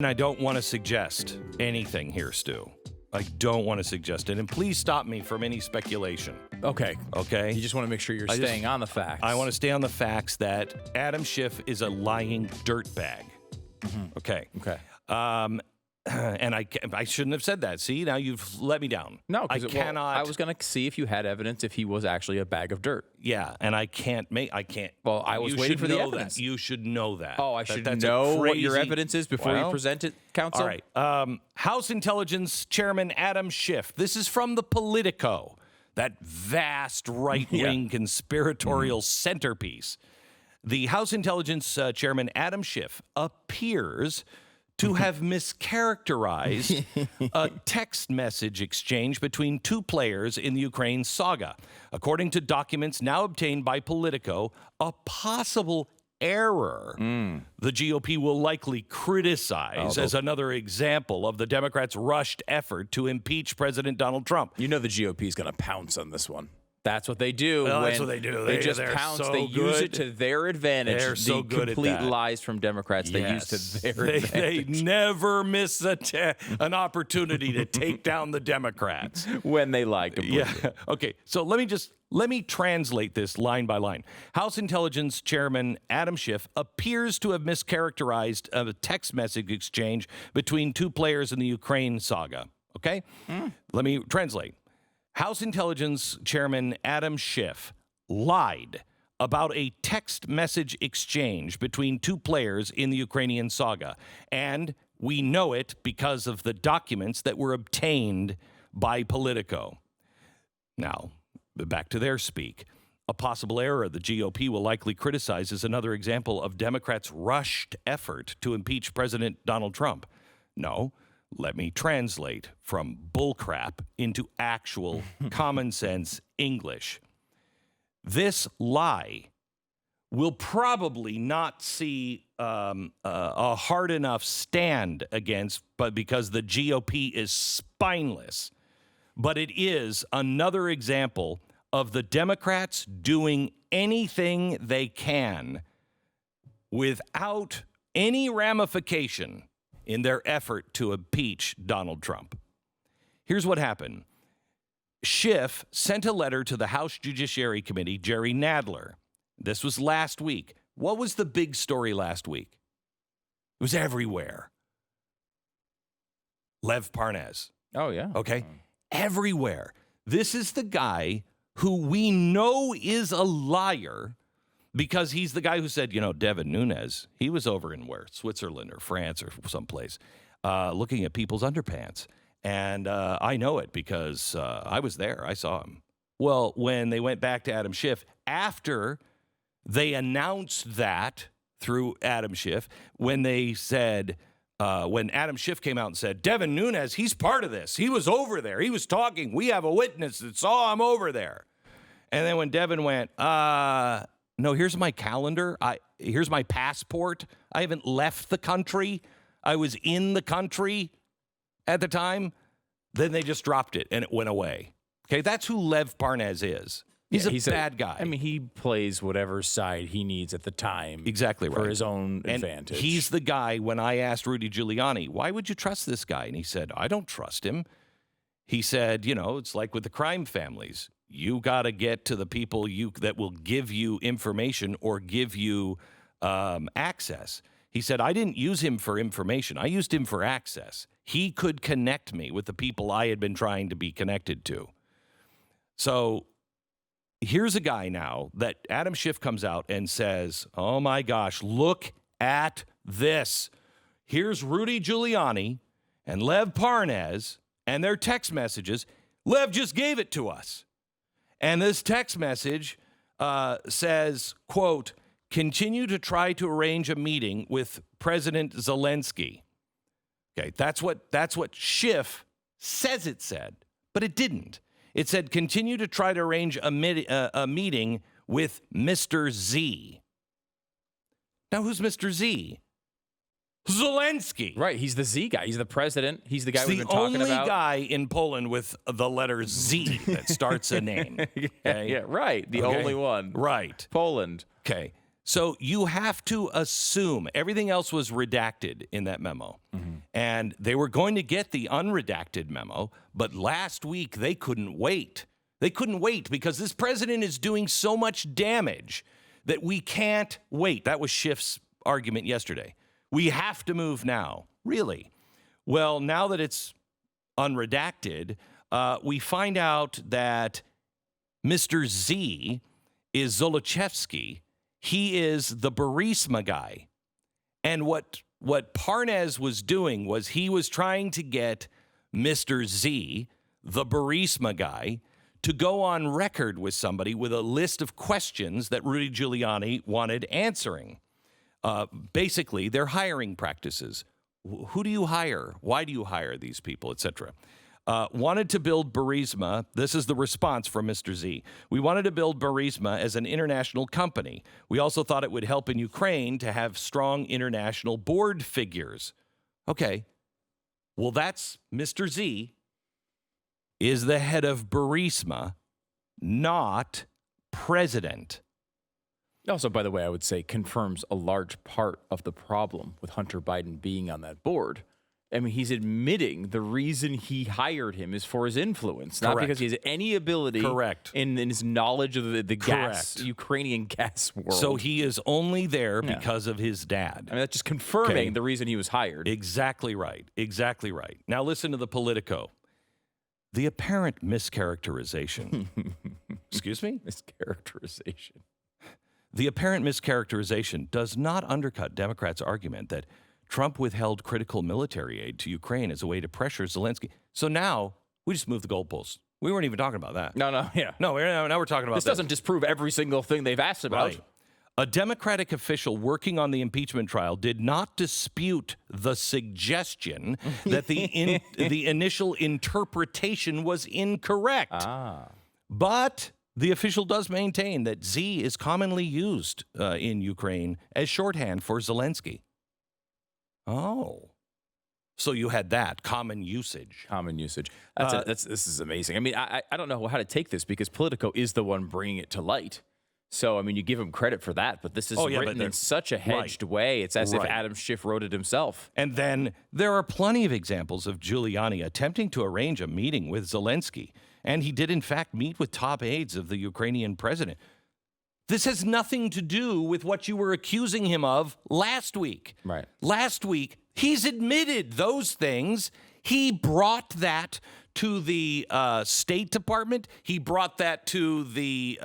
And I don't want to suggest anything here, Stu. I don't want to suggest it. And please stop me from any speculation. Okay. Okay? You just want to make sure you're staying on the facts. I want to stay on the facts that Adam Schiff is a lying dirtbag. Mm-hmm. Okay. Okay. And I shouldn't have said that. See, now you've let me down. No, I cannot. I was going to see if you had evidence if he was actually a bag of dirt. Yeah, and I can't. Well, I was waiting for the evidence. That. You should know that. Oh, I should know what your evidence is before you present it, counsel? All right. House Intelligence Chairman Adam Schiff. This is from the Politico, that vast right-wing conspiratorial centerpiece. The House Intelligence Chairman Adam Schiff appears to have mischaracterized a text message exchange between two players in the Ukraine saga. According to documents now obtained by Politico, a possible error the GOP will likely criticize as another example of the Democrats' rushed effort to impeach President Donald Trump. You know the GOP is going to pounce on this one. That's what they do. Well, that's what they do. They just pounce. So they use it to their advantage. They're so good at that. The complete lies from Democrats they use to their advantage. They never miss an opportunity to take down the Democrats. When they like them. Yeah. Okay, so let me translate this line by line. House Intelligence Chairman Adam Schiff appears to have mischaracterized a text message exchange between two players in the Ukraine saga. Okay? Let me translate. House Intelligence Chairman Adam Schiff lied about a text message exchange between two players in the Ukrainian saga. And we know it because of the documents that were obtained by Politico. Now, back to their speak. A possible error the GOP will likely criticize is another example of Democrats' rushed effort to impeach President Donald Trump. No. Let me translate from bullcrap into actual common sense English. This lie will probably not see a hard enough stand against, but because the GOP is spineless. But it is another example of the Democrats doing anything they can without any ramification in their effort to impeach Donald Trump. Here's what happened. Schiff sent a letter to the House Judiciary Committee, Jerry Nadler. This was last week. What was the big story last week? It was everywhere. Lev Parnas. Oh, yeah. Okay? Everywhere. This is the guy who we know is a liar, because he's the guy who said, Devin Nunes, he was over in Switzerland or France or someplace, looking at people's underpants. And I know it because I was there. I saw him. Well, when they went back to Adam Schiff, after they announced that through Adam Schiff, when they said, when Adam Schiff came out and said, Devin Nunes, he's part of this. He was over there. He was talking. We have a witness that saw him over there. And then when Devin went, no, here's my calendar. Here's my passport. I haven't left the country. I was in the country at the time. Then they just dropped it and it went away. Okay, that's who Lev Parnas is. He's a bad guy. I mean, he plays whatever side he needs at the time. Exactly right. For his own advantage. He's the guy, when I asked Rudy Giuliani, why would you trust this guy? And he said, I don't trust him. He said, it's like with the crime families. You got to get to the people that will give you information or give you access. He said, I didn't use him for information. I used him for access. He could connect me with the people I had been trying to be connected to. So here's a guy now that Adam Schiff comes out and says, oh my gosh, look at this. Here's Rudy Giuliani and Lev Parnas and their text messages. Lev just gave it to us. And this text message says, quote, continue to try to arrange a meeting with President Zelensky. Okay, that's what Schiff says it said, but it didn't. It said, continue to try to arrange a meeting with Mr. Z. Now, who's Mr. Z? Zelensky. Right, he's the Z guy. He's the president. He's the guy we've been talking about. He's the only guy in Poland with the letter Z that starts a name. Okay? Yeah, right. The only one. Right. Poland. Okay. So you have to assume everything else was redacted in that memo. And they were going to get the unredacted memo, but last week they couldn't wait. They couldn't wait because this president is doing so much damage that we can't wait. That was Schiff's argument yesterday. We have to move now. Really? Well, now that it's unredacted, we find out that Mr. Z is Zlochevsky. He is the Burisma guy. And what Parnas was doing was he was trying to get Mr. Z, the Burisma guy, to go on record with somebody with a list of questions that Rudy Giuliani wanted answering. Basically, their hiring practices. Who do you hire? Why do you hire these people, etc.? Wanted to build Burisma. This is the response from Mr. Z. We wanted to build Burisma as an international company. We also thought it would help in Ukraine to have strong international board figures. Okay. Well, that's Mr. Z is the head of Burisma, not president. Also, by the way, I would say confirms a large part of the problem with Hunter Biden being on that board. I mean, he's admitting the reason he hired him is for his influence, not because he has any ability in his knowledge of the gas, Ukrainian gas world. So he is only there because of his dad. I mean, that's just confirming the reason he was hired. Exactly right. Exactly right. Now listen to the Politico. The apparent mischaracterization. Excuse me? Mischaracterization. The apparent mischaracterization does not undercut Democrats' argument that Trump withheld critical military aid to Ukraine as a way to pressure Zelensky. So now we just moved the goalposts. We weren't even talking about that. No, now we're talking about this. Doesn't disprove every single thing they've asked about. Right. A Democratic official working on the impeachment trial did not dispute the suggestion that the initial interpretation was incorrect. But the official does maintain that Z is commonly used in Ukraine as shorthand for Zelensky. Oh. So you had that, common usage. Common usage. This is amazing. I mean, I don't know how to take this because Politico is the one bringing it to light. So, I mean, you give him credit for that, but this is written in such a hedged way. It's as if Adam Schiff wrote it himself. And then there are plenty of examples of Giuliani attempting to arrange a meeting with Zelensky. And he did, in fact, meet with top aides of the Ukrainian president. This has nothing to do with what you were accusing him of last week. Right. Last week, he's admitted those things. He brought that to the State Department. He brought that to the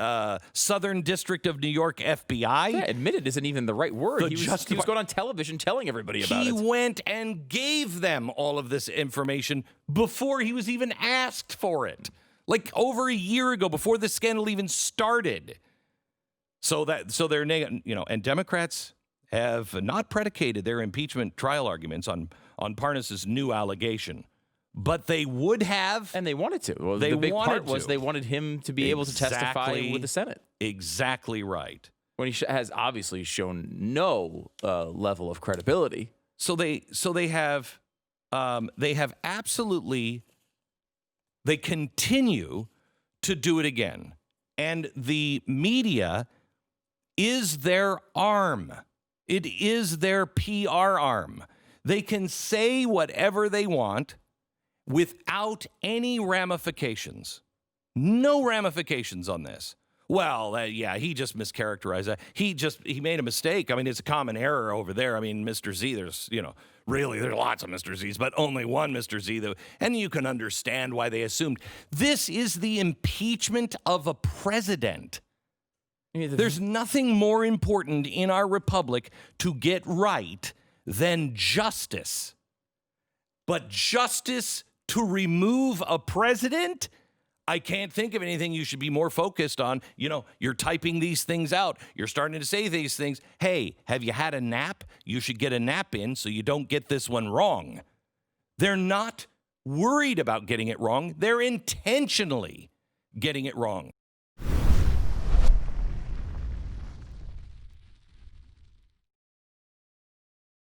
Southern District of New York FBI. Yeah, admitted isn't even the right word. He was going on television telling everybody about it. He went and gave them all of this information before he was even asked for it. Like over a year ago, before the scandal even started. So they're, and Democrats have not predicated their impeachment trial arguments on Parnas's new allegation, but they would have, and they wanted to. Well, the big part was they wanted him to be able to testify with the Senate. Exactly right. When he has obviously shown no level of credibility. So they have absolutely. They continue to do it again, and the media is their arm. It is their PR arm. They can say whatever they want without any ramifications. No ramifications on this. Well, he just mischaracterized that. He made a mistake. I mean, it's a common error over there. I mean, Mr. Z, there's lots of Mr. Zs, but only one Mr. Z, and you can understand why they assumed. This is the impeachment of a president. There's nothing more important in our republic to get right than justice. But justice to remove a president? I can't think of anything you should be more focused on. You're typing these things out. You're starting to say these things. Hey, have you had a nap? You should get a nap in so you don't get this one wrong. They're not worried about getting it wrong. They're intentionally getting it wrong.